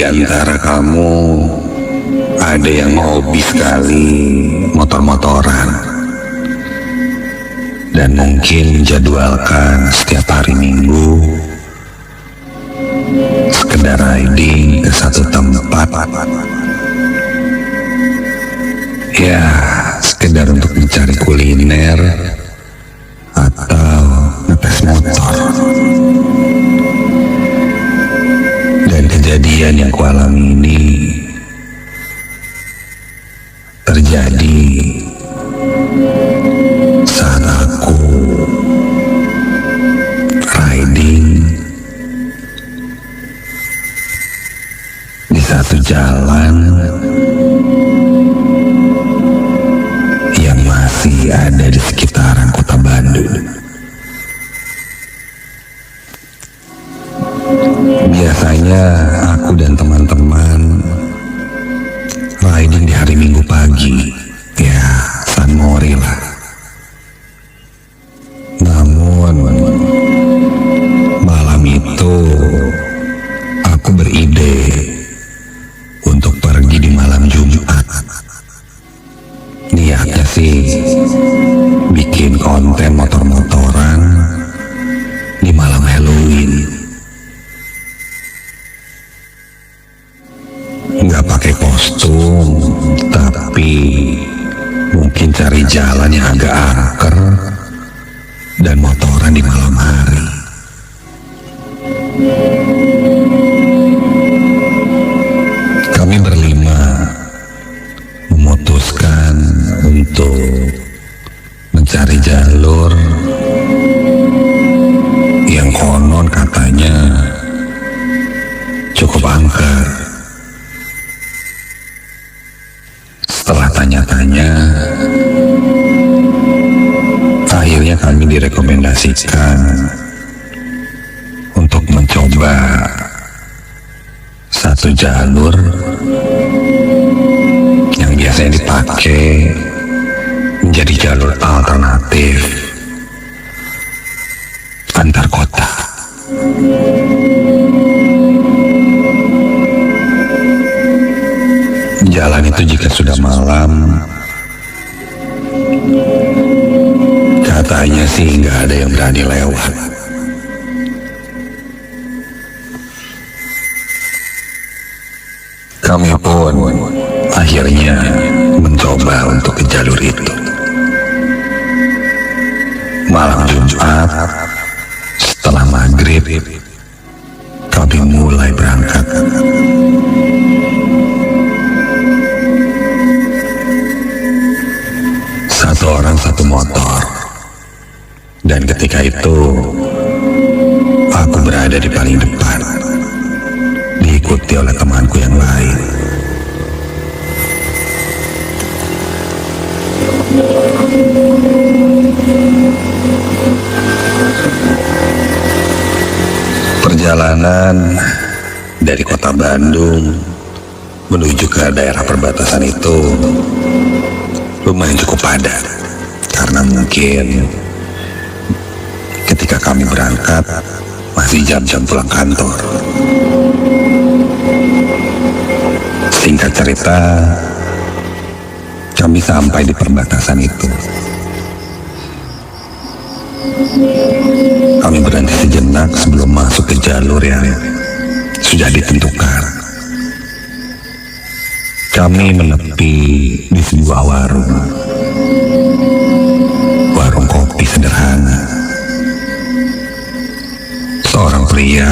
di antara kamu ada yang hobi sekali motor-motoran dan mungkin menjadwalkan setiap hari Minggu sekedar riding ke satu tempat, ya sekedar untuk mencari kuliner atau ngetes motor. Dan kejadian yang kualami ini terjadi saat aku riding di satu jalan yang masih ada di sekitaran kota Bandung. Biasanya aku dan teman-teman riding di hari Minggu pagi, ya San Mori lah. Namun malam itu aku beride untuk pergi di malam Jumat. Niatnya sih bikin konten motor-motoran di malam Halloween. Nggak pakai kostum, tapi mungkin cari jalan yang agak angker dan motoran di malam hari. Kami berlima memutuskan untuk mencari jalur yang konon katanya cukup angker. Setelah tanya-tanya, akhirnya kami direkomendasikan untuk mencoba satu jalur yang biasanya dipakai menjadi jalur alternatif antar kota. Jalan itu jika sudah malam, katanya sih nggak ada yang berani lewat. Kami pun akhirnya mencoba untuk ke jalur itu. Malam Jumat setelah maghrib, kami mulai berangkat. Satu orang satu motor, dan ketika itu aku berada di paling depan, diikuti oleh temanku yang lain. Perjalanan dari kota Bandung menuju ke daerah perbatasan itu lumayan cukup padat, karena mungkin ketika kami berangkat masih jam-jam pulang kantor. Singkat cerita, kami sampai di perbatasan itu. Kami berhenti sejenak sebelum masuk ke jalur yang sudah ditentukan. Kami menepi di sebuah warung kopi sederhana. Seorang pria,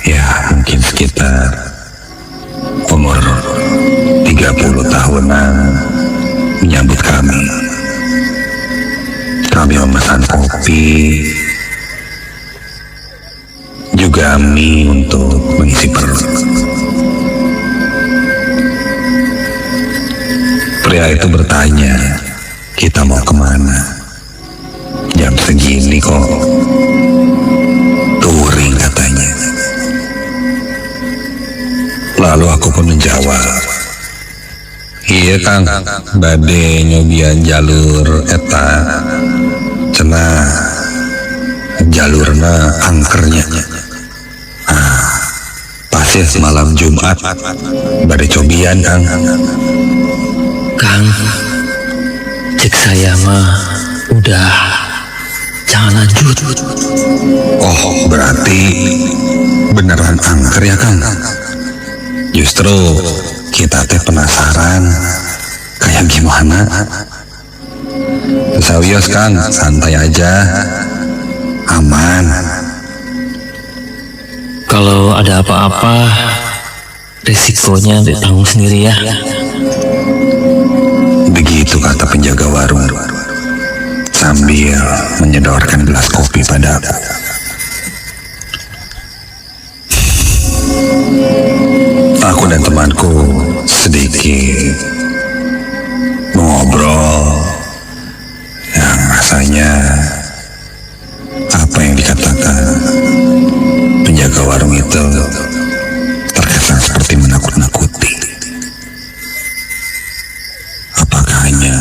ya mungkin sekitar umur 30 tahunan, menyambut kami. Kami memesan kopi, juga mie untuk mengisi perut. Pria itu bertanya, kita mau kemana? Jam segini kok touring katanya. Lalu aku pun menjawab, iya Kang, bade nyobian jalur eta cenah jalurna angkernya. Pas Aceh malam Jumat bade cobian Kang. Kang, cek saya mah udah, jangan lanjut. Oh, berarti beneran angker ya Kang? Justru kita teh penasaran kayak gimana. Sawios Kang, santai aja, aman. Kalau ada apa-apa, risikonya ditanggung sendiri ya. Begitu kata penjaga warung sambil menyodorkan gelas kopi pada aku. Aku dan temanku sedikit mengobrol yang rasanya apa yang dikatakan penjaga warung itu terkesan seperti menakut-nakuti. Apakah hanya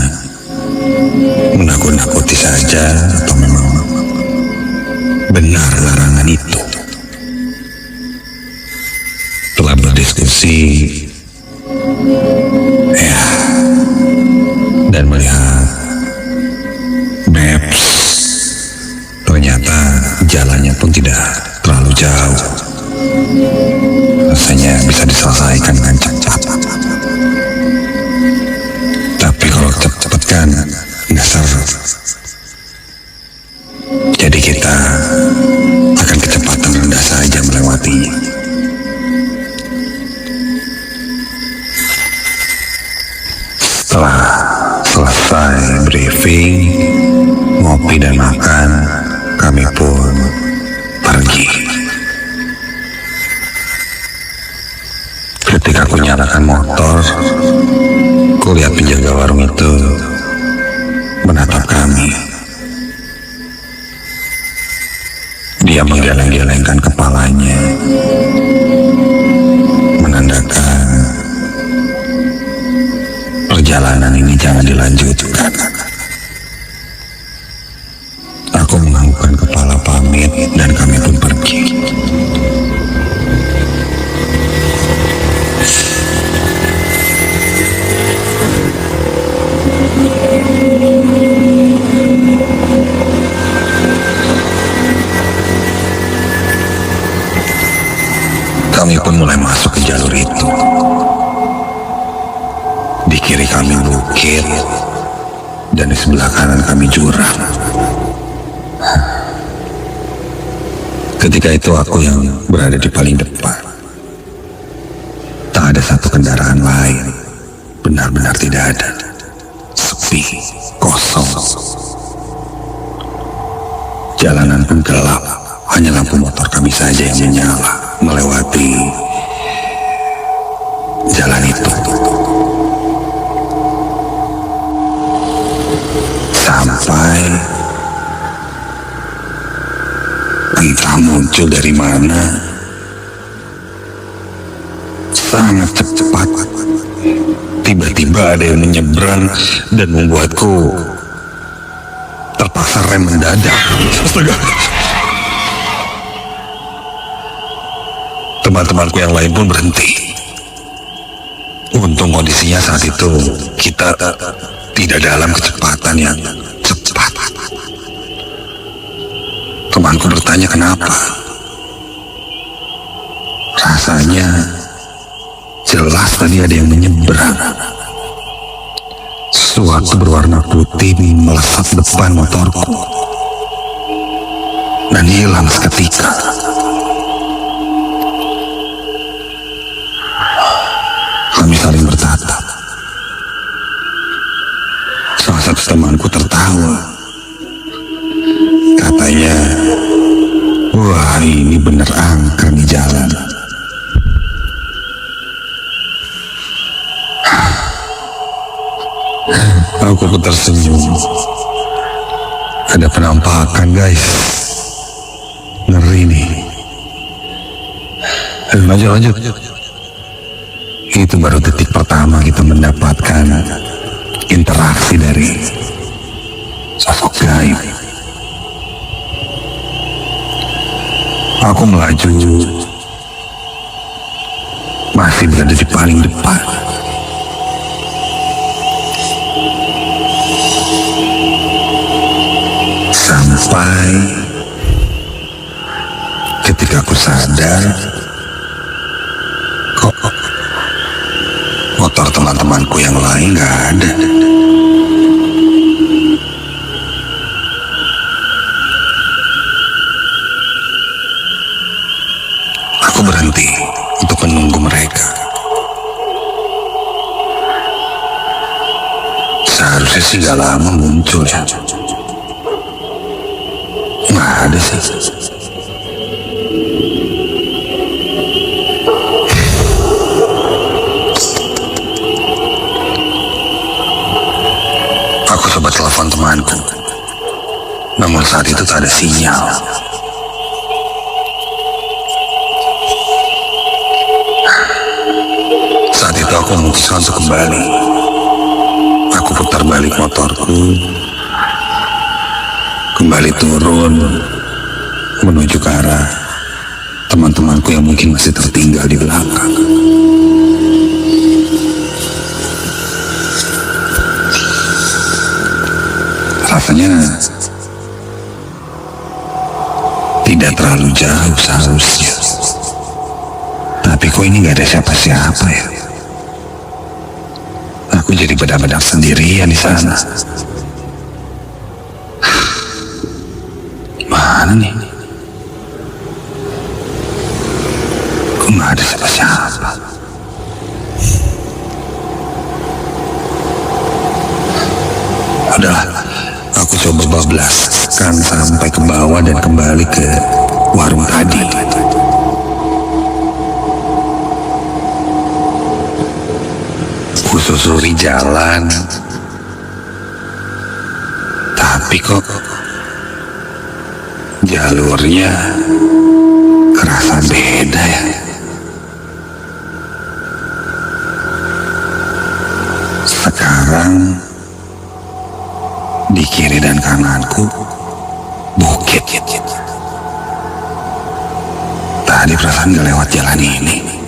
menakut-nakuti saja atau memang benar larangan itu? Telah berdiskusi ya, dan melihat maps, ternyata jalannya pun tidak terlalu jauh. Rasanya bisa diselesaikan dengan cepat. Tapi kalau cepat kan nggak seru. Jadi kita akan kecepatan rendah saja melewatinya. Setelah selesai briefing, ngopi dan makan, kami pun pergi. Ketika aku nyalakan motor, kulihat penjaga warung itu menatap kami. Dia menggeleng-gelengkan kepalanya, menandakan perjalanan ini jangan dilanjutkan. Aku menganggukkan kepala pamit dan kami pun pergi. Kami pun mulai masuk ke jalur itu. Di kiri kami bukit dan di sebelah kanan kami jurang. Ketika itu aku yang berada di paling depan. Tak ada satu kendaraan lain. Benar-benar tidak ada. Sepi, kosong. Jalanan pun gelap. Hanya lampu motor kami saja yang menyala melewati jalan itu. Sampai entah muncul dari mana, sangat cepat. Tiba-tiba ada yang menyeberang dan membuatku terpaksa rem mendadak. Astaga. Teman-temanku yang lain pun berhenti. Untung kondisinya saat itu kita tidak dalam kecepatan yang cepat. Temanku bertanya kenapa. Rasanya jelas tadi ada yang menyeberang. Sesuatu berwarna putih melesat depan motorku dan hilang seketika. Kami saling bertatap. Salah satu temanku tertawa. Katanya, wah ini bener angker di jalan. Aku pun tersenyum. Ada penampakan guys. Ngeri nih. Lanjut. Itu baru detik pertama kita mendapatkan interaksi dari sosok gaib. Aku melaju pasti berada di paling depan. Sampai ketika aku sadar, kok motor teman-temanku yang lain gak ada. Aku berhenti untuk menunggu mereka. Seharusnya sih gak lama muncul ya. Nggak ada sih. Aku coba telepon temanku, namun saat itu tak ada sinyal. Saat itu aku memutuskan untuk kembali. Aku putar balik motorku, kembali turun menuju ke arah teman-temanku yang mungkin masih tertinggal di belakang. Rasanya tidak terlalu jauh seharusnya, tapi kok ini gak ada siapa-siapa ya. Aku jadi benar-benar sendirian di sana. Mana nih? Kok gak ada siapa-siapa? Udahlah, aku coba bablaskan sampai ke bawah dan kembali ke warung tadi. Kususuri jalan, tapi kok jalurnya kerasa beda ya. Sekarang di kiri dan kananku bukit. Tadi perasaan gak lewat jalan ini.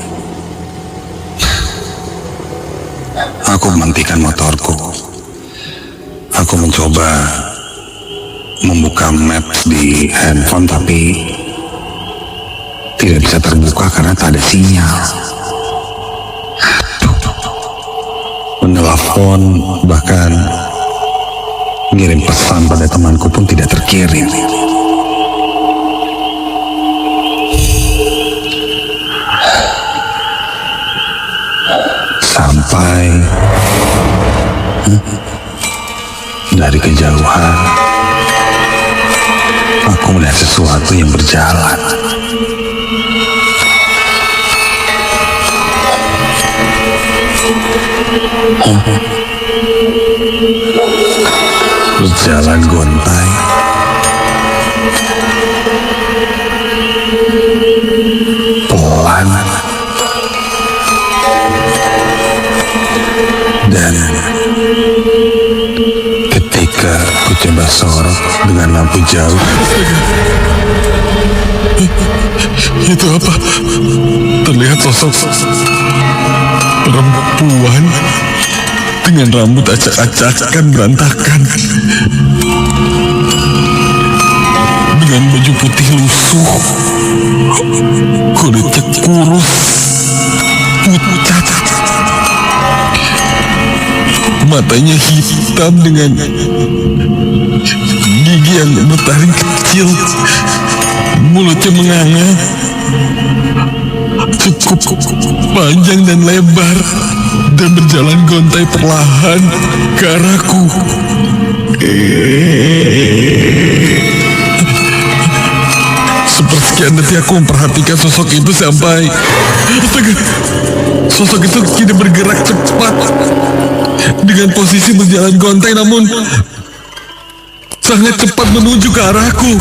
Aku menghentikan motorku. Aku mencoba membuka maps di handphone, tapi tidak bisa terbuka karena tak ada sinyal. Menelepon, bahkan ngirim pesan pada temanku pun tidak terkirim. Sampai dari kejauhan aku melihat sesuatu yang berjalan. Berjalan gontai, pelan, dan ketika ku coba sorot dengan lampu jauh, itu apa? Terlihat sosok perempuan dengan rambut acak-acakan berantakan, dengan baju putih lusuh, kulitnya kurus, pucat, matanya hitam dengan gigi yang bertaring kecil, mulutnya menganga, cukup panjang dan lebar, dan berjalan gontai perlahan ke arahku. Sepersekian detik aku memperhatikan sosok itu sampai sosok itu kini bergerak cepat dengan posisi berjalan gontai, namun sangat cepat menuju ke arahku.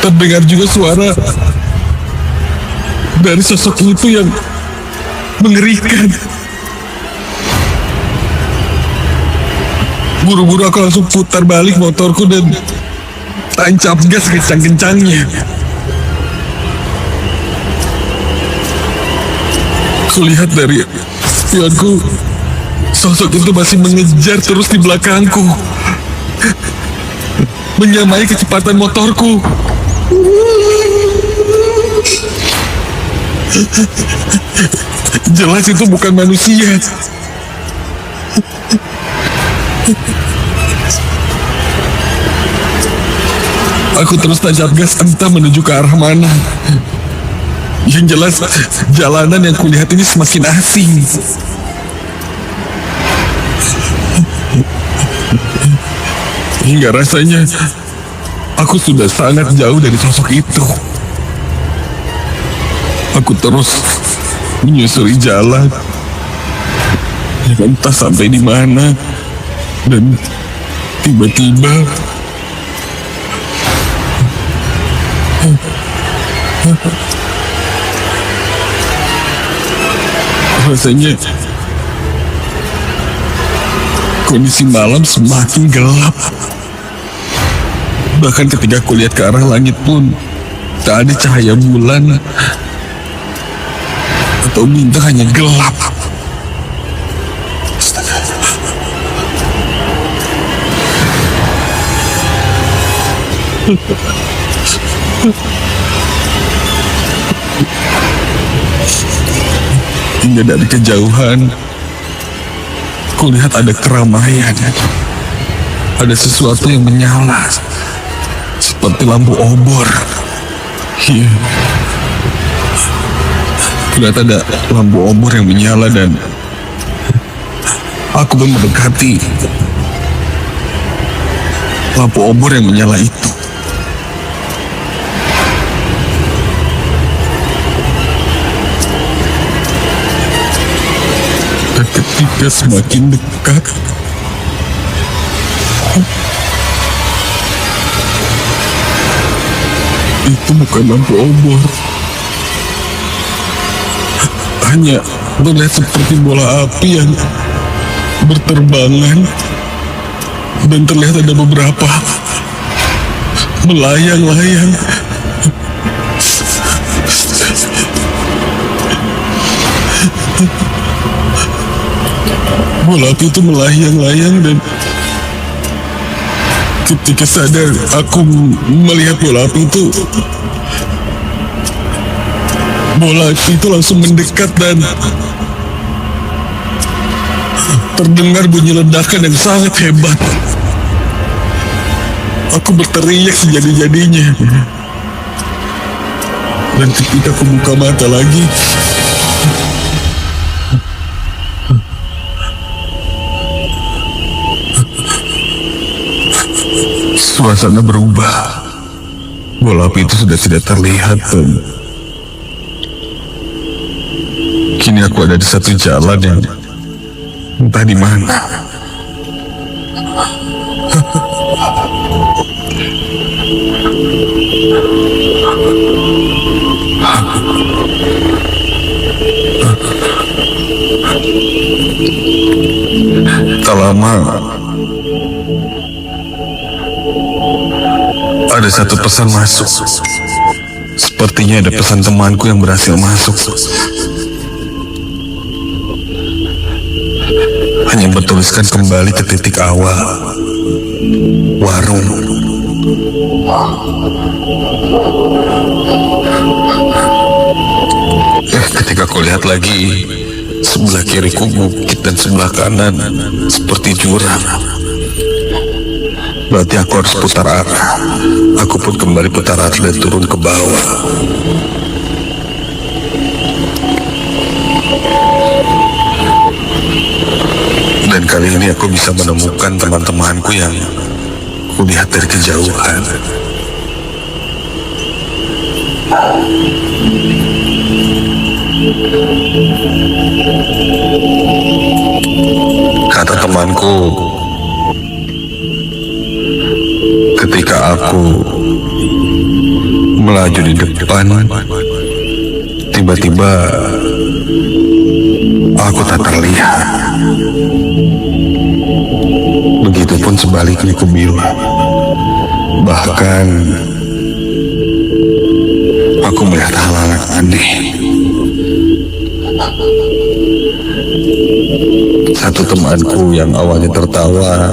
Terdengar juga suara dari sosok itu yang mengerikan. Buru-buru aku langsung putar balik motorku dan tancap gas kencang-kencangnya. Kulihat dari spionku, sosok itu masih mengejar terus di belakangku, menyamai kecepatan motorku. Jelas itu bukan manusia. Aku terus tancap gas entah menuju ke arah mana. Yang jelas, jalanan yang kulihat ini semakin asing. Hingga rasanya aku sudah sangat jauh dari sosok itu. Aku terus menyusuri jalan, entah sampai di mana, dan tiba-tiba rasanya kondisi malam semakin gelap. Bahkan ketika aku lihat ke arah langit pun tak ada cahaya bulan atau bintang, hanya gelap. Hingga dari kejauhan kulihat ada keramaian, ada sesuatu yang menyala seperti lampu obor. Iya, kulihat ada lampu obor yang menyala dan aku pun mendekati lampu obor yang menyala itu. Dan ketika semakin dekat, itu bukan lampu obor, hanya terlihat seperti bola api yang berterbangan, dan terlihat ada beberapa melayang-layang. Bola api itu melayang-layang, dan ketika sadar aku melihat bola api itu, bola api itu langsung mendekat dan terdengar bunyi ledakan yang sangat hebat. Aku berteriak sejadi-jadinya. Dan ketika aku buka mata lagi, suasana berubah. Bola api itu sudah tidak terlihat, dan kini aku ada di satu jalan yang entah di mana. Tak lama ada satu pesan masuk. Sepertinya ada pesan temanku yang berhasil masuk. Hanya bertuliskan kembali ke titik awal, warung. Ketika aku lihat lagi, sebelah kiriku bukit dan sebelah kanan seperti jurang. Berarti aku harus putar arah. Aku pun kembali putar arah dan turun ke bawah. Dan kali ini aku bisa menemukan teman-temanku yang kulihat dari kejauhan. Kata temanku, ketika aku melaju di depan, tiba-tiba aku tak terlihat. Begitupun sebaliknya kubilang. Bahkan aku melihat hal-hal aneh. Satu temanku yang awalnya tertawa,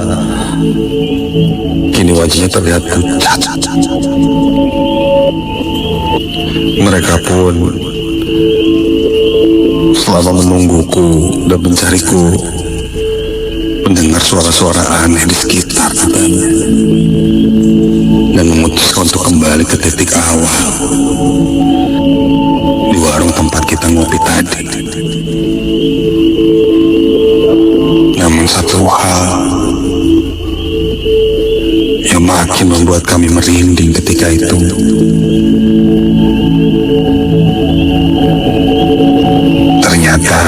kini wajahnya terlihat pucat. Mereka pun selama menungguku dan mencariku, mendengar suara-suara aneh di sekitar katanya, dan memutuskan untuk kembali ke titik awal di warung tempat kita ngopi tadi. Namun satu hal yang makin membuat kami merinding ketika itu, ternyata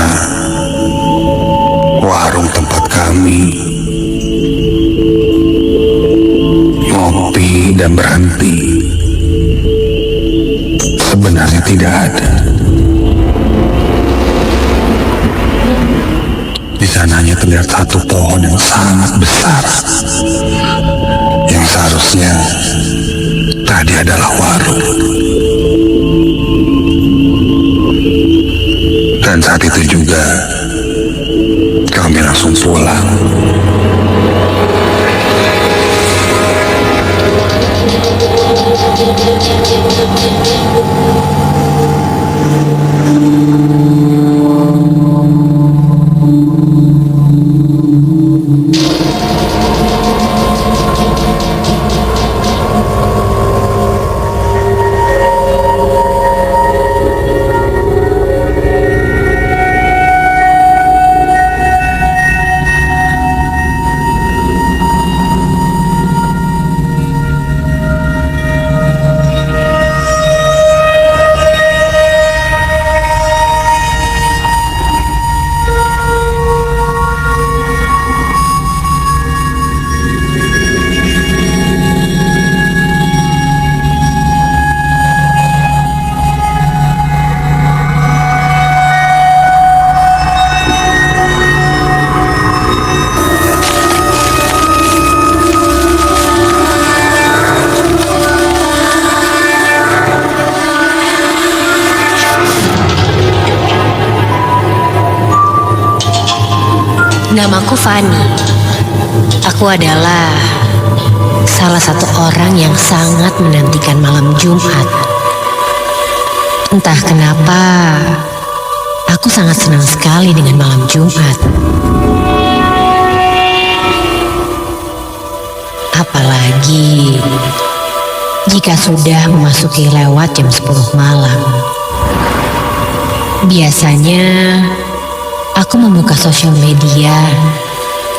warung tempat kami ngopi dan berhenti sebenarnya tidak ada. Di sana hanya terlihat satu pohon yang sangat besar, yang seharusnya tadi adalah warung. Dan saat itu juga kami langsung pulang. Namaku Fani. Aku adalah salah satu orang yang sangat menantikan malam Jumat. Entah kenapa, aku sangat senang sekali dengan malam Jumat. Apalagi jika sudah memasuki lewat jam 10 malam. Biasanya aku membuka sosial media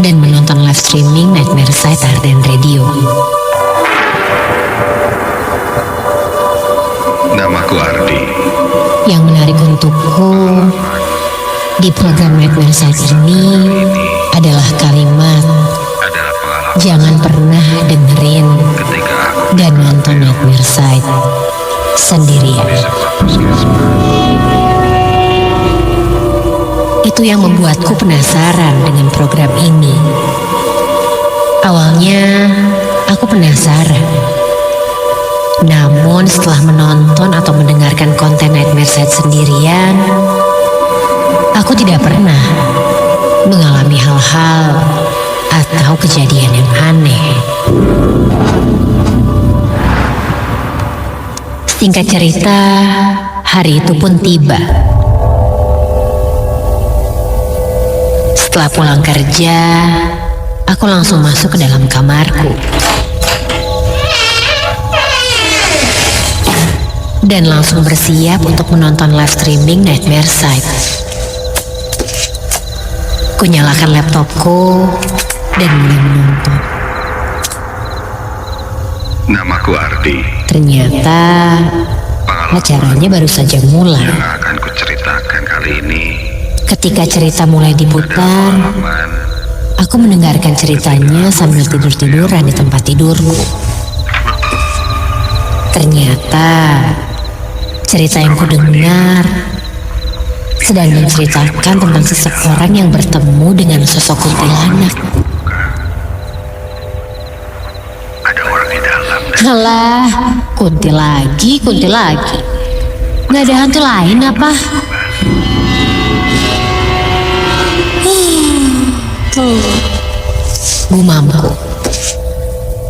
dan menonton live streaming Nightmare Side Arden Radio. Namaku Ardi. Yang menarik untukku di program Nightmare Side ini adalah kalimat jangan pernah dengerin dan nonton Nightmare Side sendirian. Itu yang membuatku penasaran dengan program ini. Awalnya aku penasaran, namun setelah menonton atau mendengarkan konten Nightmare Side sendirian, aku tidak pernah mengalami hal-hal atau kejadian yang aneh. Singkat cerita, hari itu pun tiba. Setelah pulang kerja, aku langsung masuk ke dalam kamarku dan langsung bersiap untuk menonton live streaming Nightmare Side. Kunyalakan laptopku dan mulai menonton. Namaku Ardi. Ternyata acaranya baru saja mulai. Yang akan kuceritakan kali ini, ketika cerita mulai diputar, aku mendengarkan ceritanya sambil tidur-tiduran di tempat tidurku. Ternyata cerita yang kudengar sedang menceritakan tentang seseorang yang bertemu dengan sosok kuntilanak. ada orang di dalam. Alah, kunti lagi. Nggak ada hantu lain apa? Gumamku.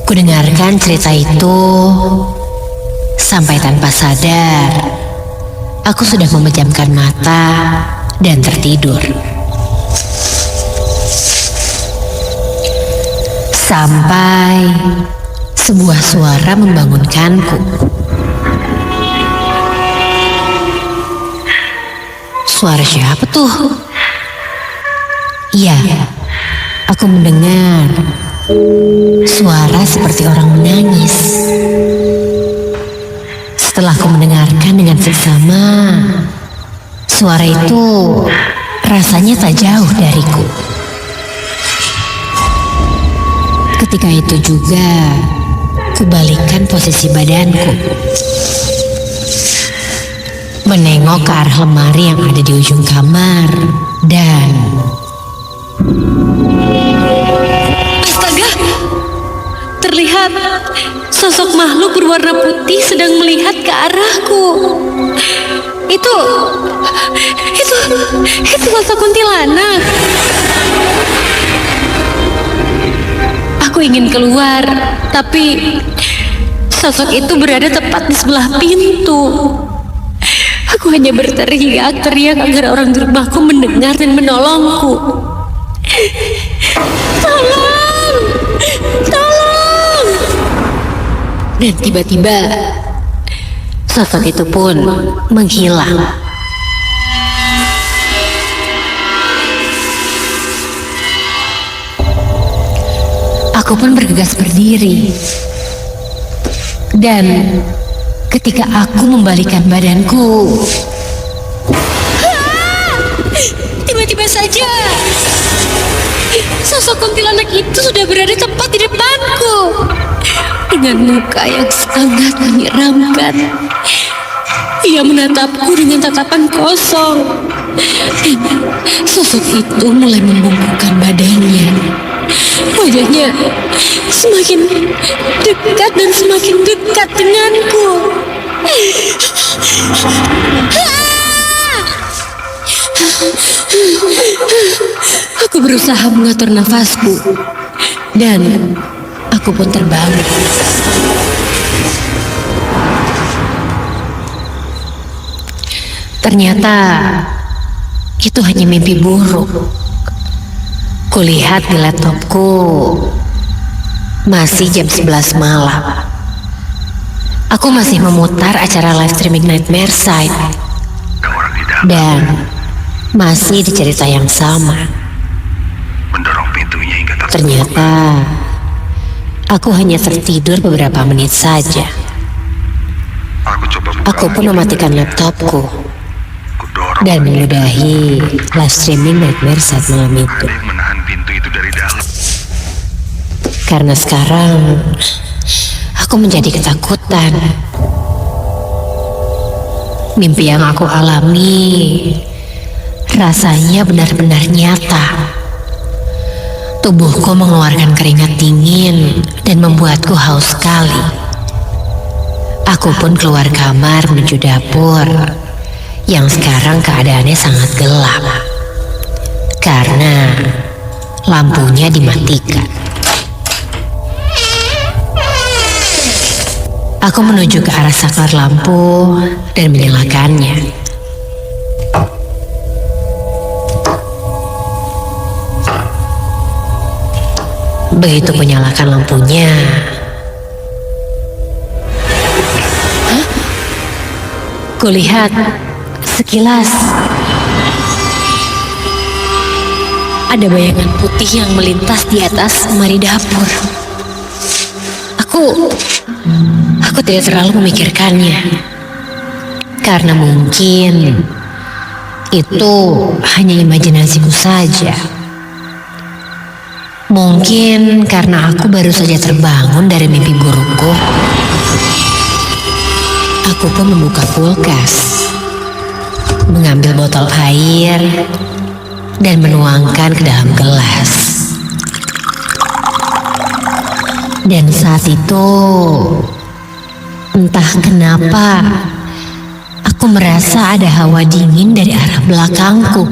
Kudengarkan cerita itu sampai tanpa sadar aku sudah memejamkan mata dan tertidur. Sampai sebuah suara membangunkanku. Suara siapa tuh? Iya, aku mendengar suara seperti orang menangis. Setelah aku mendengarkan dengan seksama, suara itu rasanya tak jauh dariku. Ketika itu juga, kubalikkan posisi badanku, menengok ke arah lemari yang ada di ujung kamar, dan astaga! Terlihat sosok makhluk berwarna putih sedang melihat ke arahku. Itu sosok kuntilanak. Aku ingin keluar, tapi sosok itu berada tepat di sebelah pintu. Aku hanya berteriak-teriak agar orang di rumahku mendengar dan menolongku. Tolong! Tolong! Dan tiba-tiba sosok itu pun menghilang. Aku pun bergegas berdiri. Dan ketika aku membalikkan badanku, tiba-tiba saja sosok kuntilanak itu sudah berada tepat di depanku dengan muka yang sangat menyeramkan. Ia menatapku dengan tatapan kosong. Dan sosok itu mulai membungkukkan badannya. Wajahnya semakin dekat dan semakin dekat denganku. Aku berusaha mengatur nafasku dan aku pun terbangun. ternyata itu hanya mimpi buruk. Kulihat di laptopku masih jam 11 malam. Aku masih memutar acara live streaming Nightmare Side dan masih di cerita yang sama. Ternyata aku hanya tertidur beberapa menit saja. Aku pun mematikan laptopku dan menyudahi live streaming Nightmare Side malam itu. Karena sekarang aku menjadi ketakutan. Mimpi yang aku alami rasanya benar-benar nyata. Tubuhku mengeluarkan keringat dingin dan membuatku haus sekali. Aku pun keluar kamar menuju dapur yang sekarang keadaannya sangat gelap karena lampunya dimatikan. Aku menuju ke arah saklar lampu dan menyalakannya. Begitu menyalakan lampunya, kulihat sekilas ada bayangan putih yang melintas di atas lemari dapur. Aku tidak terlalu memikirkannya karena mungkin itu hanya imajinasiku saja. Mungkin karena aku baru saja terbangun dari mimpi burukku. Aku pun membuka kulkas, mengambil botol air, dan menuangkan ke dalam gelas. Dan saat itu, entah kenapa, aku merasa ada hawa dingin dari arah belakangku.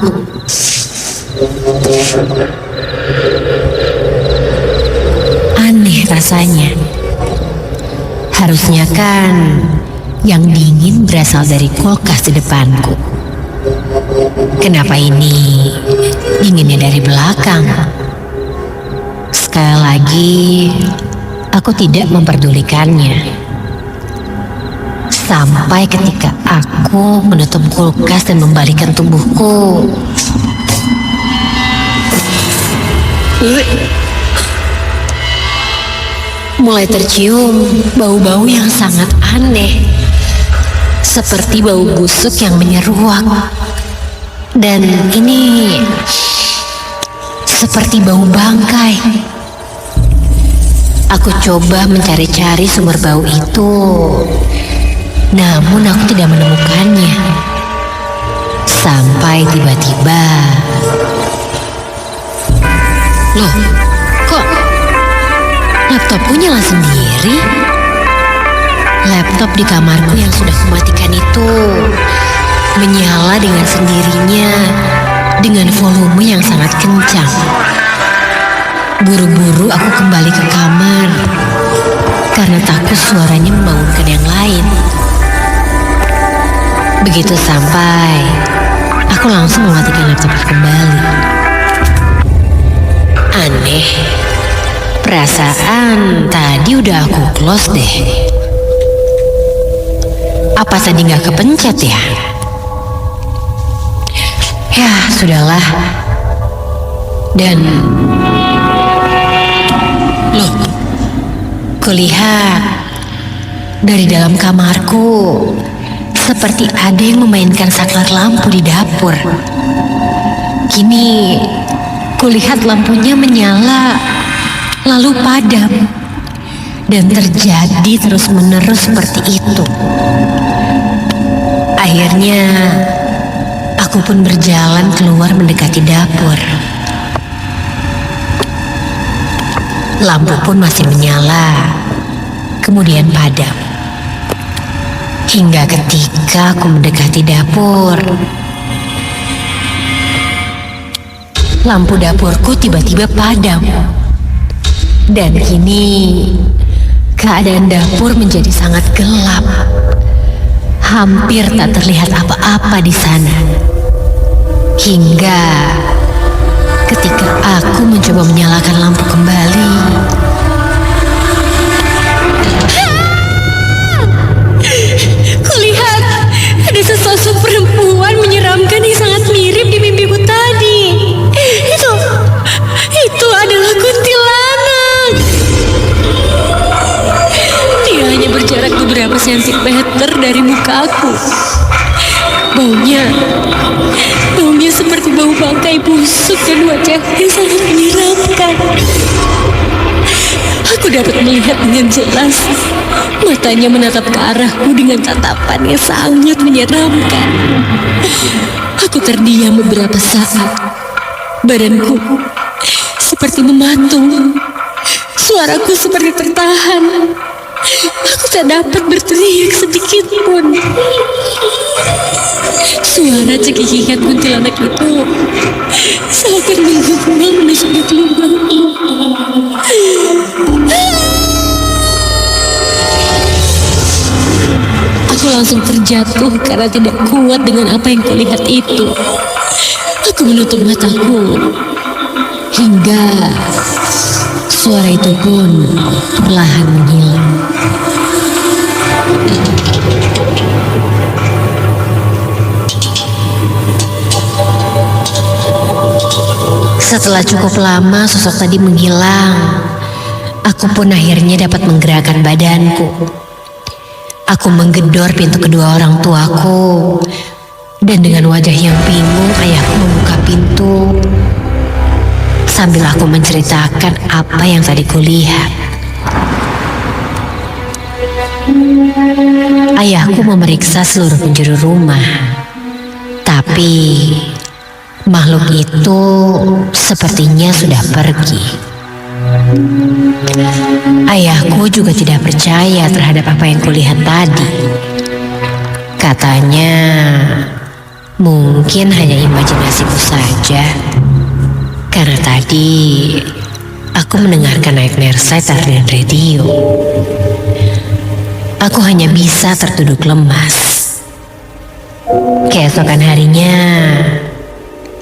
rasanya. Harusnya kan yang dingin berasal dari kulkas di depanku. Kenapa ini dinginnya dari belakang? Sekali lagi, aku tidak memperdulikannya. Sampai ketika aku menutup kulkas dan membalikkan tubuhku. Mulai tercium bau-bau yang sangat aneh. Seperti bau busuk yang menyeruak. Dan ini seperti bau bangkai. Aku coba mencari-cari sumber bau itu. Namun aku tidak menemukannya. Sampai tiba-tiba, loh, kok laptopku nyala sendiri? Laptop di kamarku yang sudah kumatikan itu menyala dengan sendirinya, dengan volume yang sangat kencang. Buru-buru aku kembali ke kamar karena takut suaranya membangunkan yang lain. Begitu sampai, aku langsung mematikan laptop kembali. Aneh, perasaan tadi udah aku close deh. Apa tadi nggak kepencet ya? Ya, sudahlah. Dan loh, kulihat dari dalam kamarku seperti ada yang memainkan saklar lampu di dapur. Kini kulihat lampunya menyala lalu padam dan terjadi terus-menerus seperti itu. Akhirnya aku pun berjalan keluar mendekati dapur. Lampu pun masih menyala, kemudian padam. Hingga ketika aku mendekati dapur, lampu dapurku tiba-tiba padam. Dan kini keadaan dapur menjadi sangat gelap. Hampir tak terlihat apa-apa di sana. Hingga ketika aku mencoba menyalakan lampu kembali, kulihat ada sesosok perempuan menyeramkan yang sangat mirip di mimpiku tadi. Itu adalah kuntilanak. Dia hanya berjarak beberapa sentimeter dari mukaku. Baunya seperti bau bangkai busuk dan wajahnya sangat menyeramkan. Aku dapat melihat dengan jelas. Matanya menatap ke arahku dengan tatapan yang sangat menyeramkan. Aku terdiam beberapa saat. Badanku seperti mematung. Suaraku seperti tertahan. Aku tak dapat berteriak sedikit pun. Suara cekikikan kuntilanak itu seakan menggema menusuk di telingaku. Aku langsung terjatuh karena tidak kuat dengan apa yang kulihat itu. Aku menutup mataku hingga suara itu pun perlahan menghilang. Setelah cukup lama sosok tadi menghilang, aku pun akhirnya dapat menggerakkan badanku. Aku menggedor pintu kedua orang tuaku, dan dengan wajah yang bingung ayahku membuka pintu sambil aku menceritakan apa yang tadi kulihat. Ayahku memeriksa seluruh penjuru rumah, tapi makhluk itu sepertinya sudah pergi. Ayahku juga tidak percaya terhadap apa yang kulihat tadi. Katanya mungkin hanya imajinasiku saja. Karena tadi aku mendengarkan Nightmare Side dan radio. Aku hanya bisa tertunduk lemas. Keesokan harinya,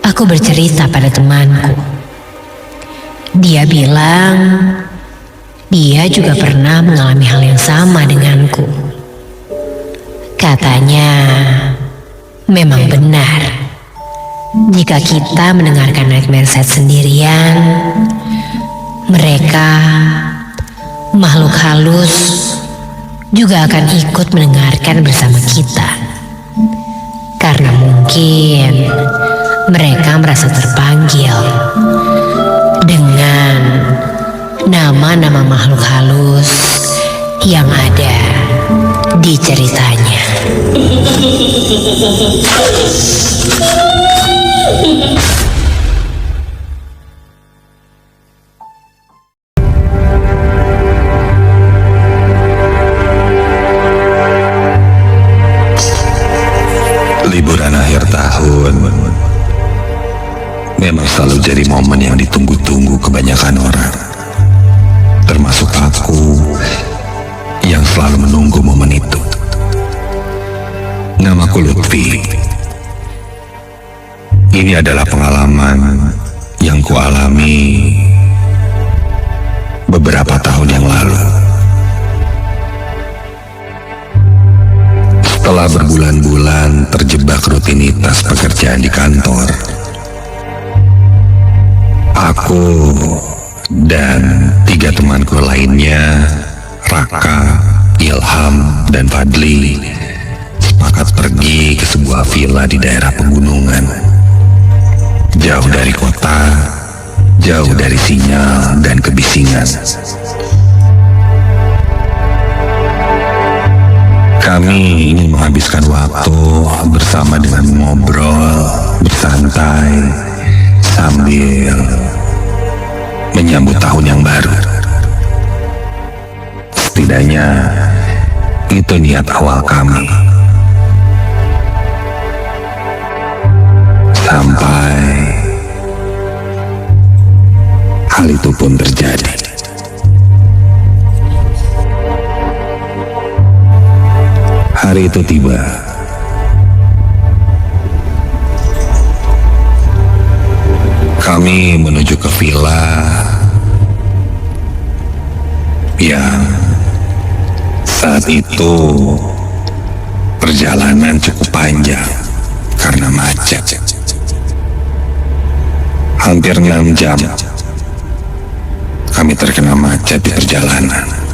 aku bercerita pada temanku. Dia bilang, dia juga pernah mengalami hal yang sama denganku. Katanya, memang benar. Jika kita mendengarkan Nightmare Side sendirian, mereka, makhluk halus, juga akan ikut mendengarkan bersama kita. Karena mungkin mereka merasa terpanggil dengan nama-nama makhluk halus yang ada di ceritanya. Liburan akhir tahun memang selalu jadi momen yang ditunggu-tunggu kebanyakan orang, termasuk aku yang selalu menunggu momen itu. Namaku Lutfi. Ini adalah pengalaman yang kualami beberapa tahun yang lalu. Setelah berbulan-bulan terjebak rutinitas pekerjaan di kantor, aku dan 3 temanku lainnya, Raka, Ilham, dan Fadli, sepakat pergi ke sebuah villa di daerah pegunungan, jauh dari kota, jauh dari sinyal dan kebisingan. Kami ingin menghabiskan waktu bersama dengan ngobrol, bersantai, sambil menyambut tahun yang baru. Setidaknya itu niat awal kami. Sampai hal itu pun terjadi. Hari itu tiba. Kami menuju ke villa yang saat itu perjalanan cukup panjang karena macet. Hampir 6 jam kami terkena macet di perjalanan.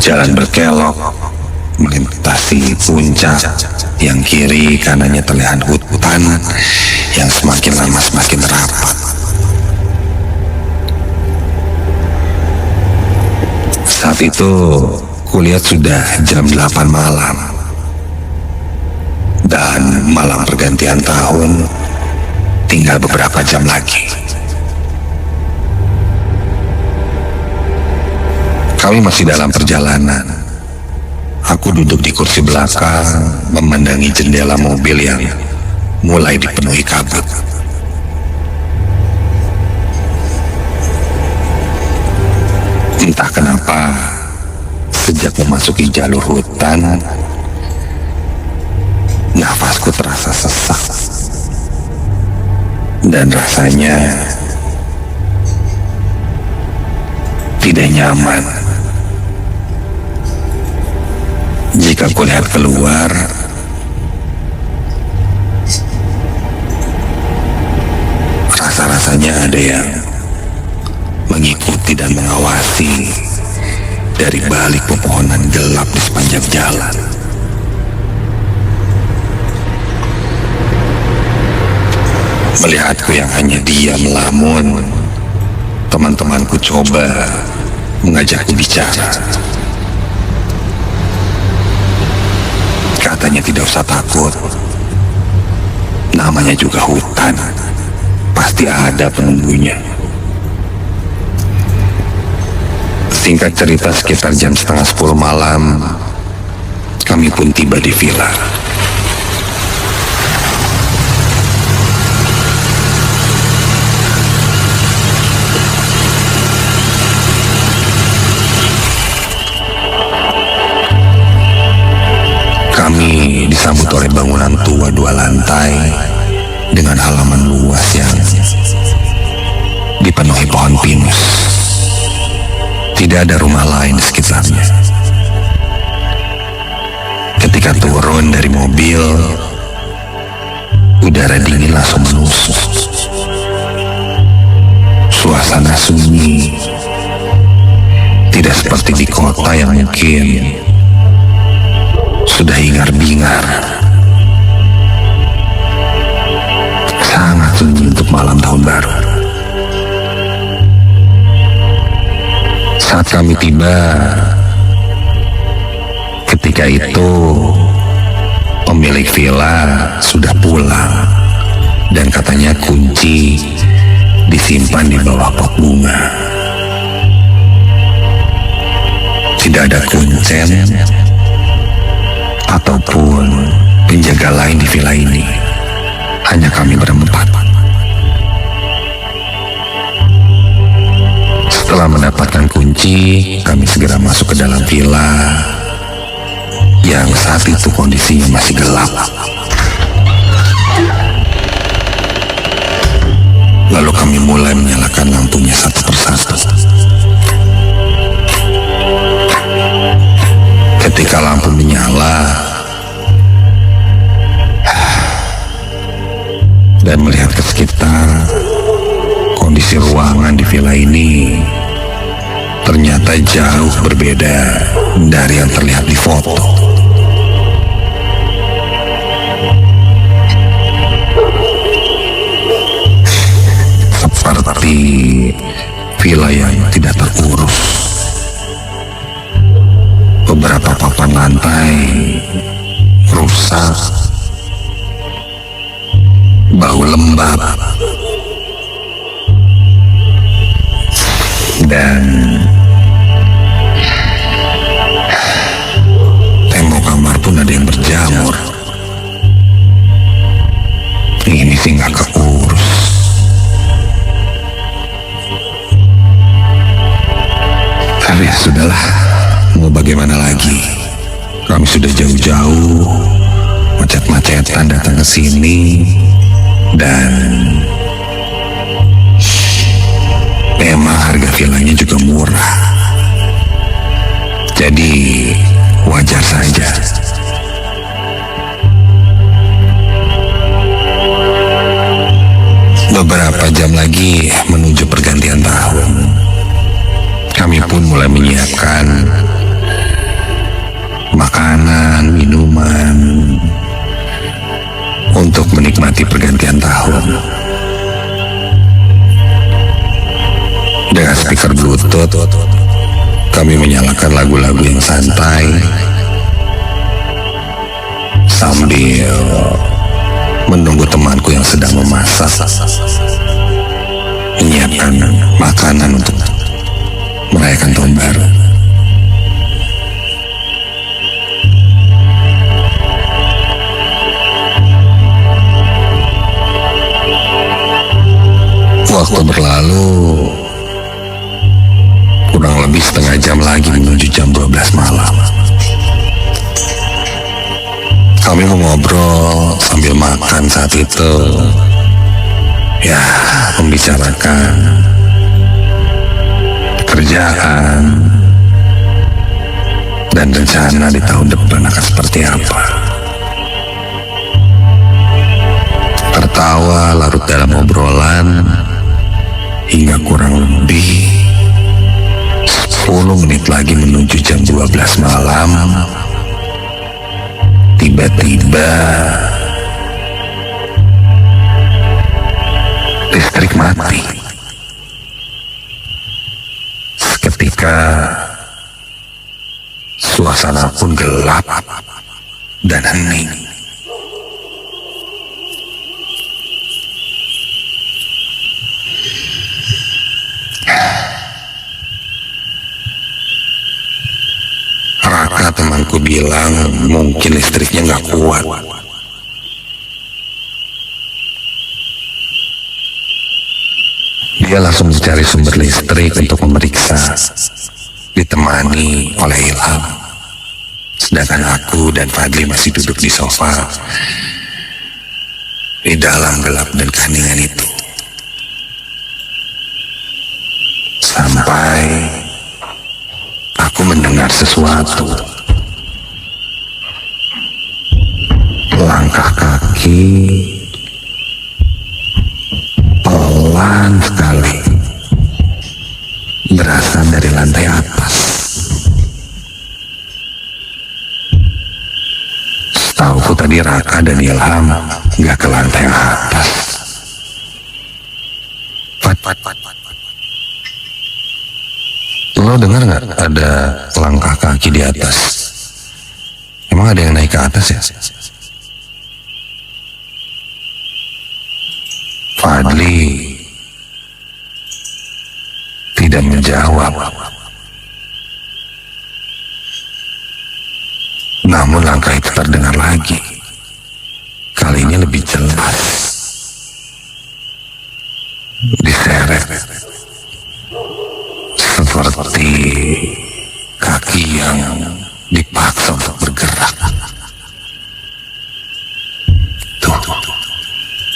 Jalan berkelok melintasi puncak yang kiri kanannya terlihat hutan yang semakin lama semakin rapat. Saat itu kulihat sudah jam 8 malam dan malam pergantian tahun tinggal beberapa jam lagi. Kami masih dalam perjalanan. Aku duduk di kursi belakang, memandangi jendela mobil yang mulai dipenuhi kabut. Entah kenapa, sejak memasuki jalur hutan, nafasku terasa sesak. Dan rasanya tidak nyaman. Jika kulihat keluar, rasa-rasanya ada yang mengikuti dan mengawasi dari balik pepohonan gelap di sepanjang jalan. Melihatku yang hanya diam melamun, teman-temanku coba mengajakku bicara. Katanya tidak usah takut. Namanya juga hutan. Pasti ada penunggunya. Singkat cerita, sekitar jam setengah 10 malam, kami pun tiba di villa. lantai dengan halaman luas yang dipenuhi pohon pinus. Tidak ada rumah lain di sekitarnya. Ketika turun dari mobil, udara dingin langsung menusuk. Suasana sunyi, tidak seperti di kota yang mungkin sudah hingar-bingar. Sangat sunyi untuk malam tahun baru. Saat kami tiba, ketika itu pemilik villa sudah pulang dan katanya kunci disimpan di bawah pot bunga. Tidak ada kuncen ataupun penjaga lain di villa ini. Hanya kami berempat. Setelah mendapatkan kunci, kami segera masuk ke dalam villa yang saat itu kondisinya masih gelap. Lalu kami mulai menyalakan lampunya satu persatu. Ketika lampu menyala dan melihat ke sekitar, kondisi ruangan di villa ini ternyata jauh berbeda dari yang terlihat di foto. Seperti villa yang tidak terurus. Beberapa papan lantai rusak, bau lembab, dan tembok kamar pun ada yang berjamur. Ini sih nggak keurus. Tapi ya sudahlah, mau bagaimana lagi? Kami sudah jauh-jauh macet-macetan datang ke sini, dan memang harga villanya juga murah. Jadi wajar saja. Beberapa jam lagi menuju pergantian tahun. Kami pun mulai menyiapkan makanan, minuman untuk menikmati pergantian tahun. Dengan speaker Bluetooth, kami menyalakan lagu-lagu yang santai sambil menunggu temanku yang sedang memasak menyiapkan makanan untuk merayakan tahun baru. Waktu berlalu, kurang lebih setengah jam lagi menuju jam 12 malam. Kami mengobrol sambil makan saat itu. Ya, membicarakan kerjaan dan rencana di tahun depan akan seperti apa. Tertawa larut dalam obrolan hingga kurang lebih 10 menit lagi menuju jam 12 malam. Tiba-tiba listrik mati. Seketika suasana pun gelap dan hening. Raka temanku bilang mungkin listriknya nggak kuat. Dia langsung mencari sumber listrik untuk memeriksa, ditemani oleh Ilham. Sedangkan aku dan Fadli masih duduk di sofa Di dalam gelap dan keheningan itu, sampai aku mendengar sesuatu. Langkah kaki pelan sekali berasal dari lantai atas. Setauku tadi Raka dan Ilham nggak ke lantai atas. Lo dengar nggak ada langkah kaki di atas? Emang ada yang naik ke atas ya? Fadli tidak menjawab. Namun langkah itu terdengar lagi. Kali ini lebih jelas. Diseret. Seperti kaki yang dipaksa untuk bergerak. Tuh.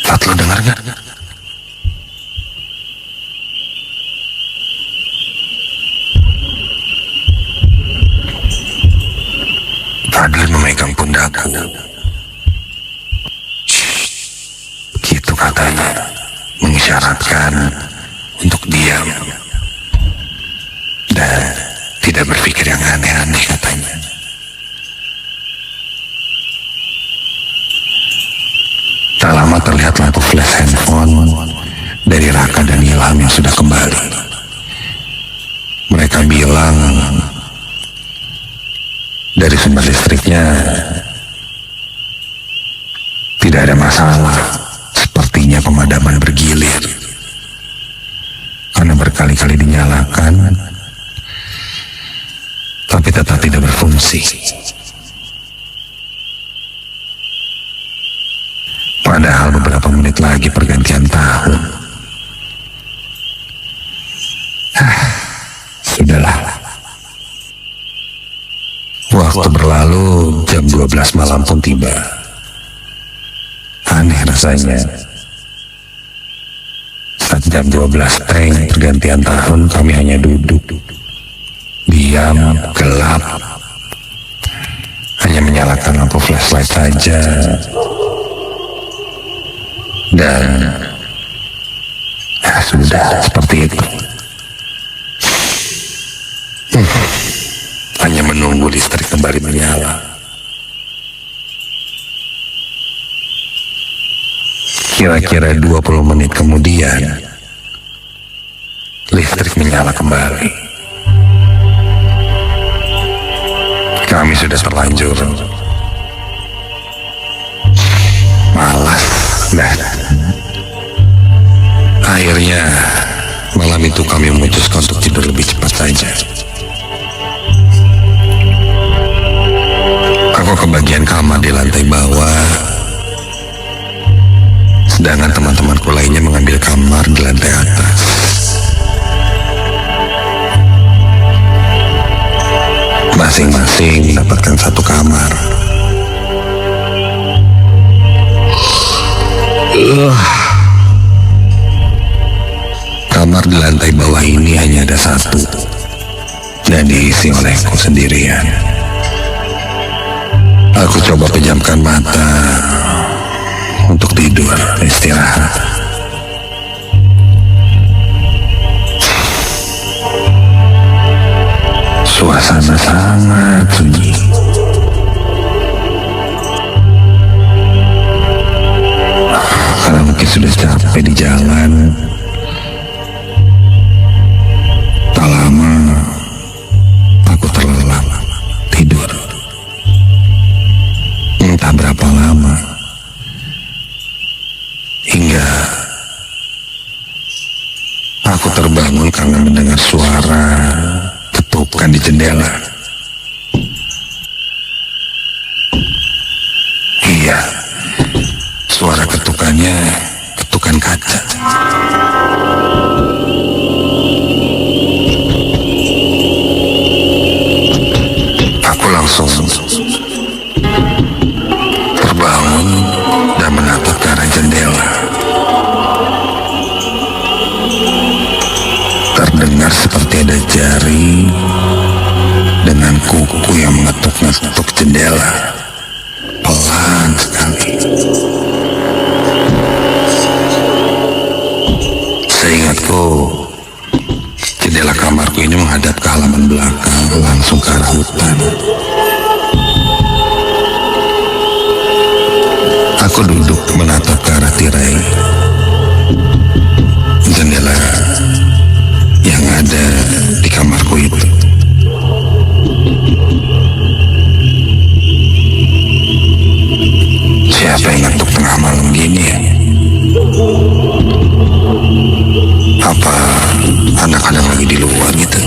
Fat, lo dengar gak? Fadli memegang pundakku. Gitu katanya, mengisyaratkan untuk diam dan tidak berpikir yang aneh-aneh katanya. Tak lama terlihat lampu flash handphone dari Raka dan Ilham yang sudah kembali. Mereka bilang dari sumber listriknya tidak ada masalah. Sepertinya pemadaman bergilir karena berkali-kali dinyalakan tapi tetap tidak berfungsi. Padahal beberapa menit lagi pergantian tahun. Sudahlah. Waktu berlalu, jam 12 malam pun tiba. Aneh rasanya. Saat jam 12 teng pergantian tahun, kami hanya duduk. Diam, gelap. Hanya menyalakan lampu flashlight saja. Dan sudah seperti itu. Hanya menunggu listrik kembali menyala. Kira-kira 20 menit kemudian listrik menyala kembali. Kami sudah terlanjur malas. Nah, akhirnya malam itu kami memutuskan untuk tidur lebih cepat saja. Aku ke bagian kamar di lantai bawah, sedangkan teman-temanku lainnya mengambil kamar di lantai atas. Masing-masing mendapatkan satu kamar. Kamar di lantai bawah ini hanya ada satu dan diisi olehku sendirian. Aku coba pejamkan mata untuk tidur, istirahat. Suasana sangat sunyi. Karena mungkin sudah capek di jalan, tak lama aku terlelap tidur. Entah berapa lama, hingga aku terbangun karena mendengar suara ketukan di jendela. Iya, suara ketukannya ketukan kaca. Aku langsung terbangun dan menatap ke arah jendela. jari dengan kuku yang mengetuk-ngetuk jendela. Pelan sekali. Seingatku, jendela kamarku ini menghadap ke halaman belakang, langsung ke arah hutan. Aku duduk menatap ke arah tirai jendela yang ada di kamarku itu. Siapa yang ngantuk tengah malam gini ya? Apa anak-anak lagi di luar gitu?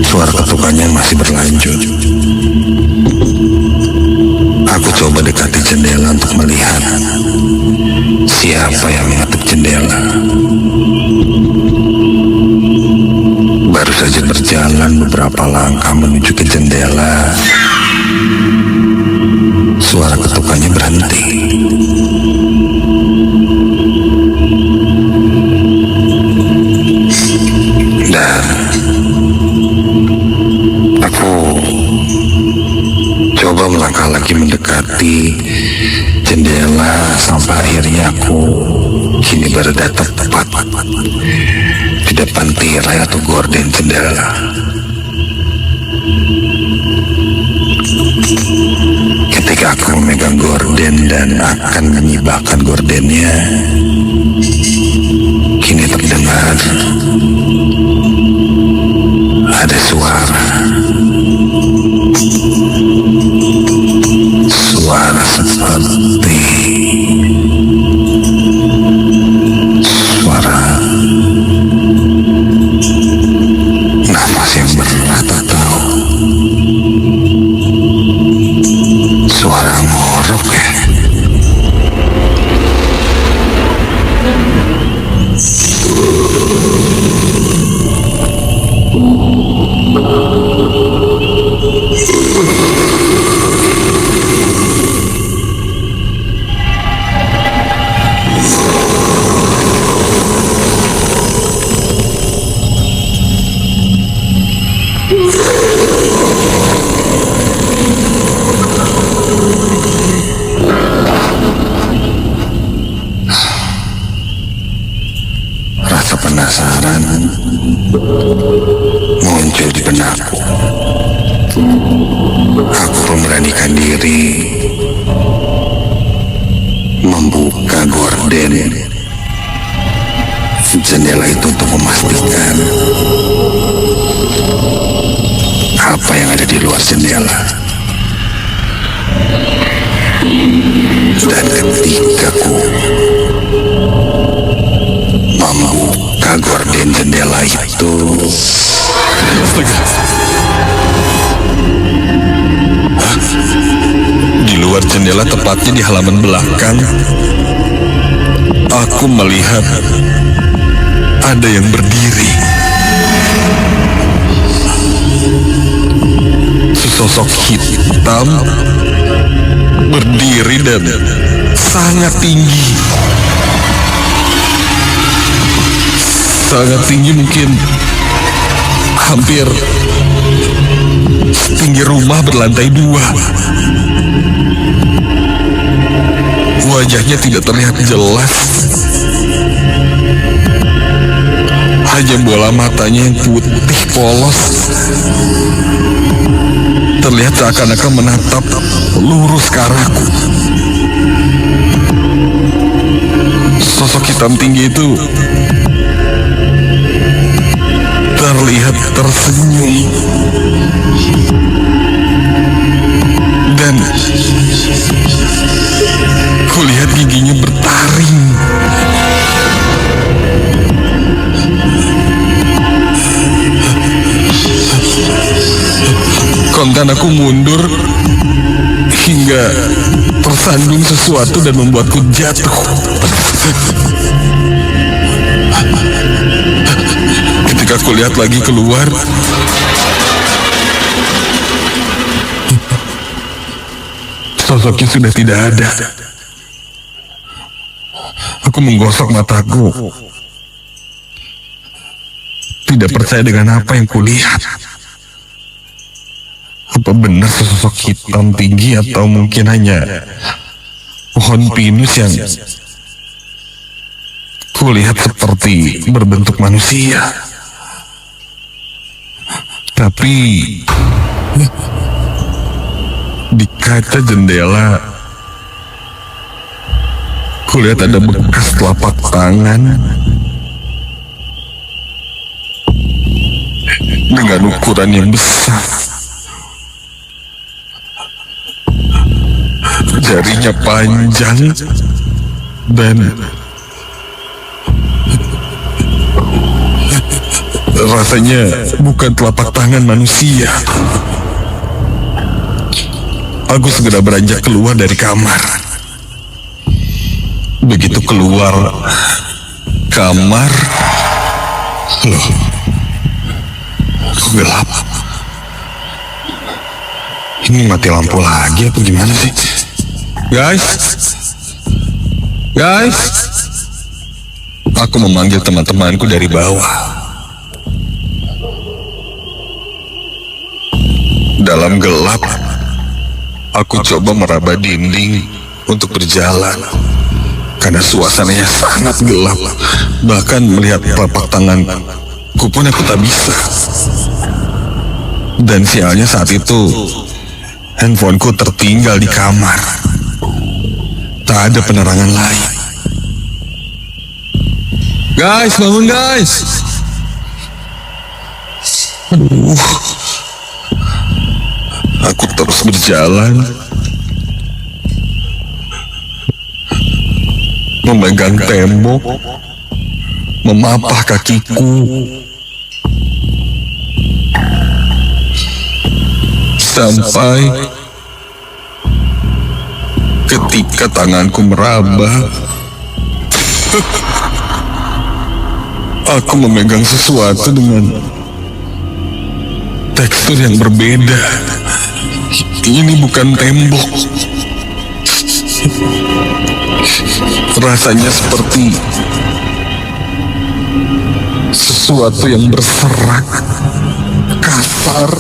Suara ketukannya masih berlanjut. Aku coba dekati jendela untuk melihat siapa yang mengetuk jendela. Baru saja berjalan beberapa langkah menuju ke jendela, suara ketukannya berhenti. Dan aku coba melangkah lagi mendekati jendela sampai akhirnya aku kini berada tepat di depan tirai atau gorden jendela. Ketika aku memegang gorden dan akan menyibakkan gordennya, kini terdengar ada suara seperti suara nafas yang berat atau suara ngorok ya. Rasa penasaran muncul di benakku. Aku memberanikan diri membuka gorden jendela itu untuk memastikan apa yang ada di luar jendela. Dan ketika ku membuka gorden jendela itu, Di luar jendela, tepatnya di halaman belakang, aku melihat ada yang berdiri. Sesosok hitam berdiri dan sangat tinggi. Sangat tinggi, mungkin hampir setinggi rumah berlantai 2. Wajahnya tidak terlihat jelas, hanya bola matanya yang putih polos terlihat seakan-akan menatap lurus ke arahku. Sosok hitam tinggi itu terlihat tersenyum dan kulihat giginya bertaring. Kontan aku mundur hingga tersandung sesuatu dan membuatku jatuh. Ketika aku lihat lagi keluar, sosoknya sudah tidak ada. Aku menggosok mataku. Tidak percaya dengan apa yang kulihat. Apa benar sesosok hitam tinggi atau mungkin hanya pohon pinus yang kulihat seperti berbentuk manusia. Tapi di kaca jendela kulihat ada bekas telapak tangan dengan ukuran yang besar. Jarinya panjang dan rasanya bukan telapak tangan manusia. Aku segera beranjak keluar dari kamar. Begitu keluar kamar, loh, kok gelap? Ini mati lampu lagi apa gimana sih? Guys, aku memanggil teman-temanku dari bawah. Dalam gelap, aku coba meraba dinding untuk berjalan. Karena suasananya sangat gelap. Bahkan melihat telapak tanganku pun aku tak bisa. Dan sialnya saat itu handphoneku tertinggal di kamar. Tak ada penerangan lain. Guys, bangun guys. Aduh. Aku terus berjalan, memegang tembok, memapah kakiku, sampai ketika tanganku meraba, aku memegang sesuatu dengan tekstur yang berbeda. Ini bukan tembok. Rasanya seperti sesuatu yang berserak, kasar,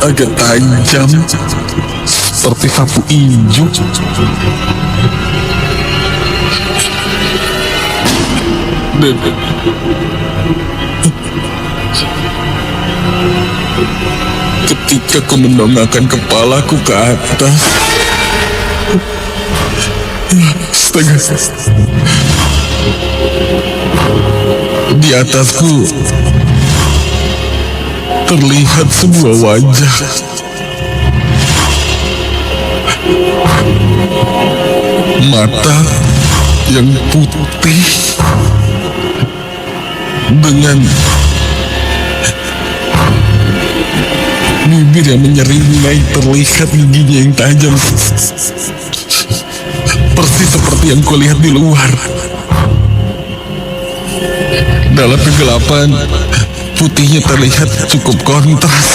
agak tajam, seperti sapu ijuk. Dan ketika ku mendongakkan kepalaku ke atas, astaga, di atasku terlihat sebuah wajah. Mata yang putih dengan bibir yang menyeringai, terlihat giginya yang tajam, persis seperti yang kulihat di luar. Dalam kegelapan, putihnya terlihat cukup kontras.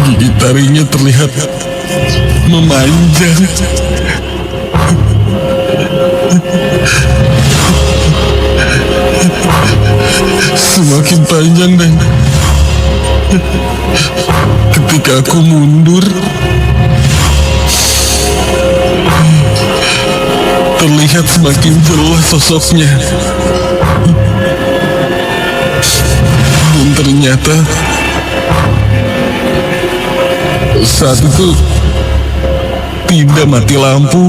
Gigi taringnya terlihat memanjang. Semakin panjang, dan ketika aku mundur, terlihat semakin jelas sosoknya. Dan ternyata saat itu tidak mati lampu,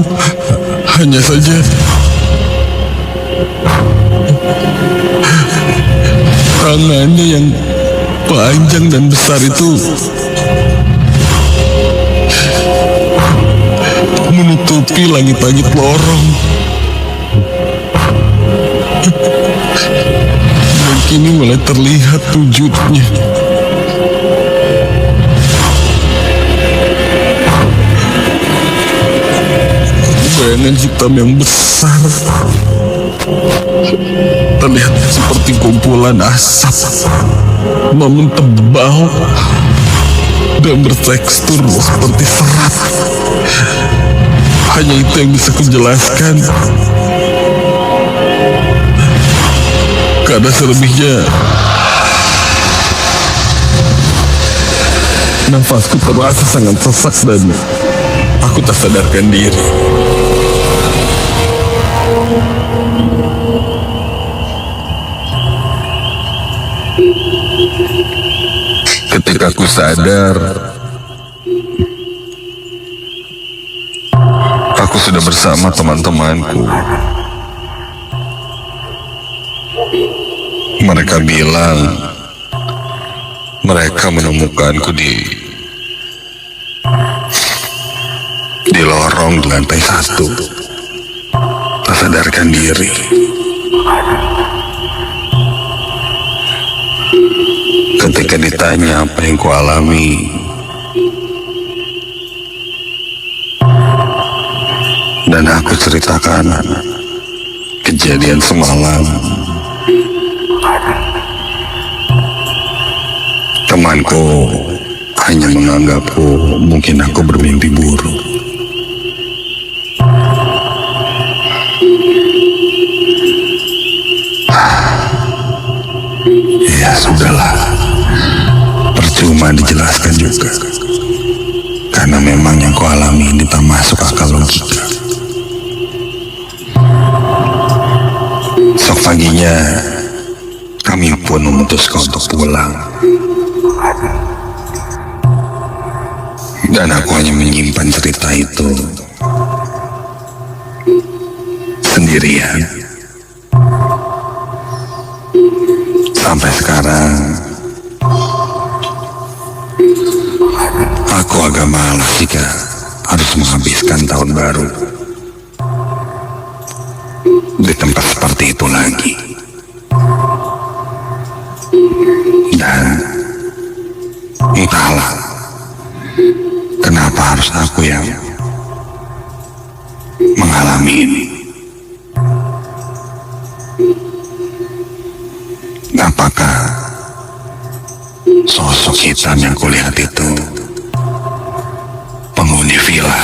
hanya saja tangannya yang panjang dan besar itu menutupi langit-langit lorong. Dan kini mulai terlihat wujudnya. bayangan hitam yang besar. Terlihat seperti kumpulan asap, namun tebal dan bertekstur seperti serat. Hanya itu yang bisa kujelaskan. Karena selebihnya nafasku terasa sangat sesak dan aku tak sadarkan diri. Ketika aku sadar, aku sudah bersama teman-temanku. Mereka bilang mereka menemukanku di lorong di lantai 1, tak sadarkan diri. Ketika ditanya apa yang kualami, dan aku ceritakan kejadian semalam, temanku hanya menganggapku mungkin aku bermimpi buruk. Ya sudahlah, percuma dijelaskan juga, karena memang yang kualami ini tak masuk akal logika. Esok paginya kami pun memutuskan untuk pulang, dan aku hanya menyimpan cerita itu sendirian. Sampai sekarang aku agak malas jika harus menghabiskan tahun baru di tempat seperti itu lagi. Dan entahlah kenapa harus aku yang mengalami ini. Apakah sosok hitam yang kulihat itu penghuni villa,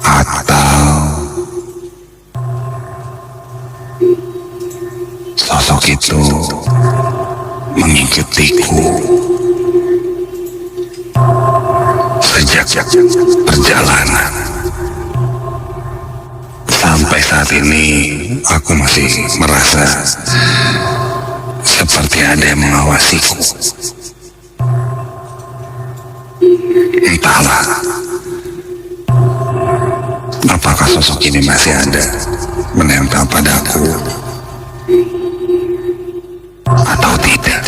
atau sosok itu mengikutiku sejak perjalanan? Sampai saat ini aku masih merasa seperti ada yang mengawasiku. Entahlah, apakah sosok ini masih ada menempel padaku atau tidak.